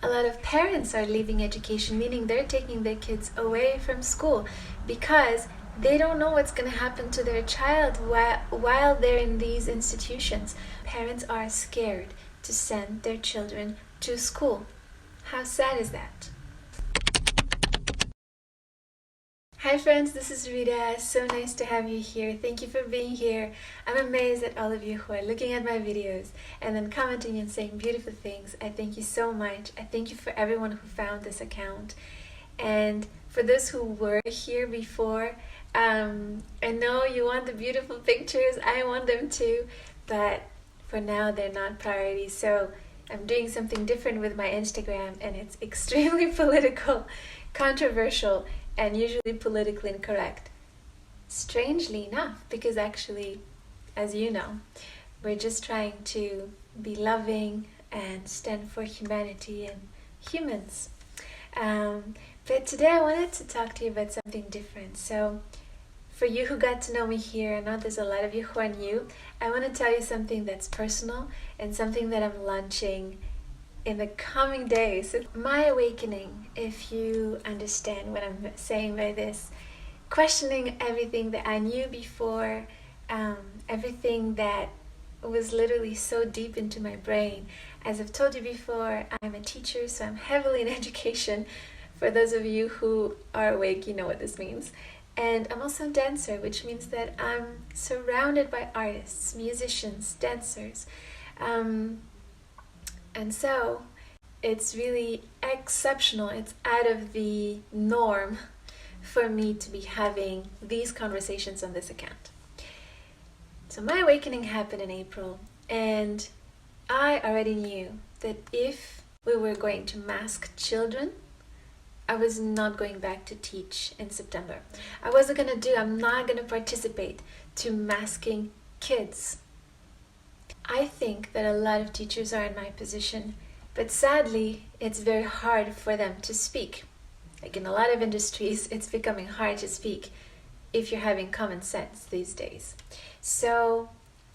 A lot of parents are leaving education, meaning they're taking their kids away from school because they don't know what's going to happen to their child while they're in these institutions. Parents are scared to send their children to school. How sad is that? Hi friends, this is Rita. So nice to have you here. Thank you for being here. I'm amazed at all of you who are looking at my videos and then commenting and saying beautiful things. I thank you so much. I thank you for everyone who found this account. And for those who were here before, I know you want the beautiful pictures. I want them too, but for now they're not priority. So I'm doing something different with my Instagram, and it's extremely political, controversial, and usually politically incorrect. Strangely enough, because actually, as you know, we're just trying to be loving and stand for humanity and humans. But today I wanted to talk to you about something different. So for you who got to know me here, I know there's a lot of you who are new, I want to tell you something that's personal and something that I'm launching in the coming days. My awakening, if you understand what I'm saying by this, questioning everything that I knew before, everything that was literally so deep into my brain. As I've told you before, I'm a teacher, so I'm heavily in education. For those of you who are awake, you know what this means. And I'm also a dancer, which means that I'm surrounded by artists, musicians, dancers. And so it's really exceptional. It's out of the norm for me to be having these conversations on this account. So my awakening happened in April, and I already knew that if we were going to mask children, I was not going back to teach in September. I'm not going to participate to masking kids. I think that a lot of teachers are in my position, but sadly, it's very hard for them to speak. Like in a lot of industries, it's becoming hard to speak if you're having common sense these days. So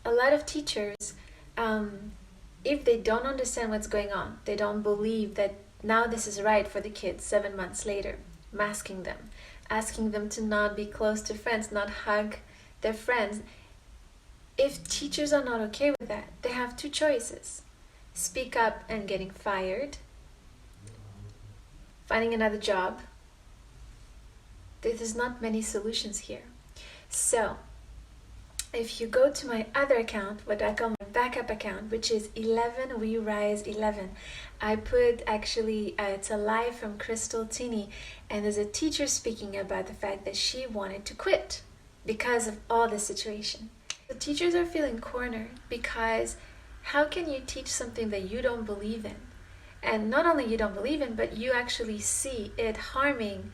a lot of teachers, if they don't understand what's going on, they don't believe that now this is right for the kids 7 months later, masking them, asking them to not be close to friends, not hug their friends. If teachers are not okay with that, they have two choices: speak up and getting fired, finding another job. There's not many solutions here. So if you go to my other account, what I call my backup account, which is 11 We Rise 11, I put it's a live from Crystal Tini, and there's a teacher speaking about the fact that she wanted to quit because of all this situation. The teachers are feeling cornered because how can you teach something that you don't believe in? And not only you don't believe in, but you actually see it harming,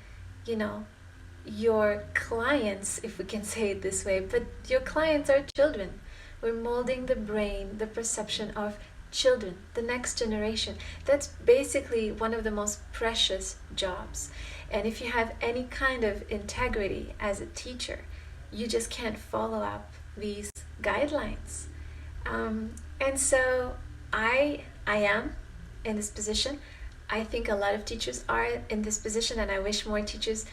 your clients, if we can say it this way. But your clients are children. We're molding the brain, the perception of children, the next generation. That's basically one of the most precious jobs. And if you have any kind of integrity as a teacher, you just can't follow up these guidelines. And so I am in this position. I think a lot of teachers are in this position, and I wish more teachers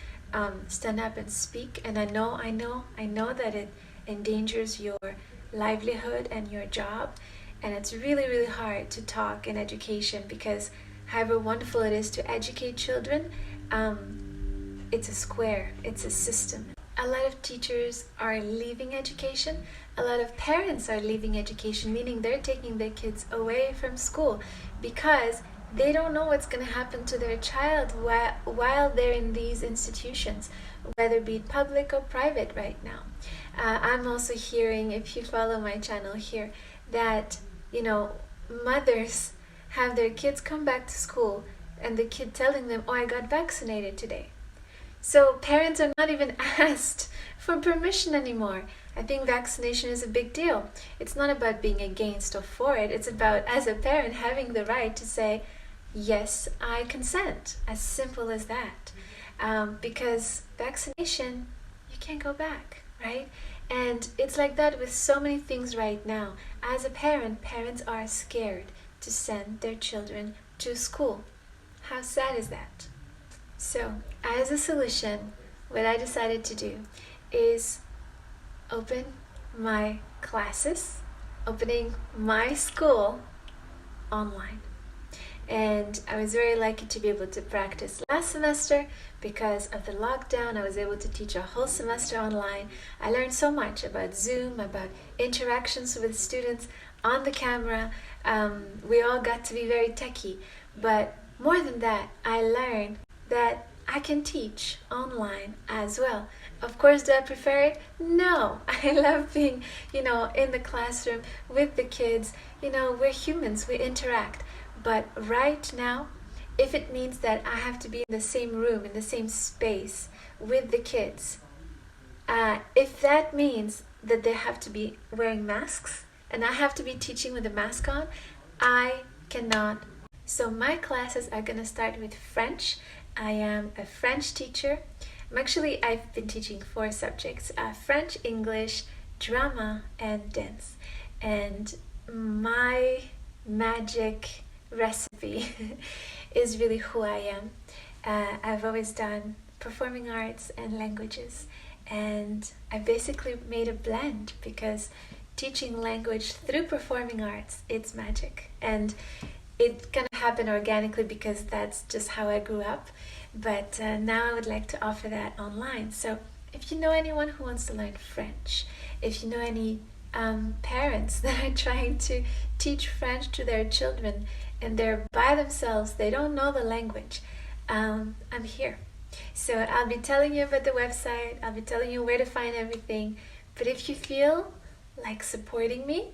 stand up and speak. And I know that it endangers your livelihood and your job, and it's really, really hard to talk in education because however wonderful it is to educate children, it's a square, it's a system. A lot of teachers are leaving education. A lot of parents are leaving education, meaning they're taking their kids away from school because they don't know what's going to happen to their child while they're in these institutions, whether it be public or private right now. I'm also hearing, if you follow my channel here, that mothers have their kids come back to school and the kid telling them, "Oh, I got vaccinated today." So parents are not even asked for permission anymore. I think vaccination is a big deal. It's not about being against or for it. It's about, as a parent, having the right to say, yes, I consent. As simple as that. Because vaccination, you can't go back, right? And it's like that with so many things right now. As a parent, parents are scared to send their children to school. How sad is that? So, as a solution, what I decided to do is open my classes, opening my school online. And I was very lucky to be able to practice last semester. Because of the lockdown, I was able to teach a whole semester online. I learned so much about Zoom, about interactions with students on the camera. We all got to be very techy, but more than that, I learned that I can teach online as well. Of course, do I prefer it? No. I love being, in the classroom with the kids. We're humans, we interact. But right now, if it means that I have to be in the same room, in the same space with the kids, if that means that they have to be wearing masks and I have to be teaching with a mask on, I cannot. So my classes are going to start with French. I am a French teacher. I've been teaching 4 subjects, French, English, drama, and dance. And my magic recipe is really who I am. I've always done performing arts and languages, and I basically made a blend because teaching language through performing arts, it's magic. And it kind of happened organically because that's just how I grew up. But now I would like to offer that online. So if you know anyone who wants to learn French, if you know any parents that are trying to teach French to their children and they're by themselves, they don't know the language, I'm here. So I'll be telling you about the website, I'll be telling you where to find everything. But if you feel like supporting me,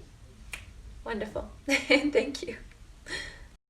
wonderful. Thank you.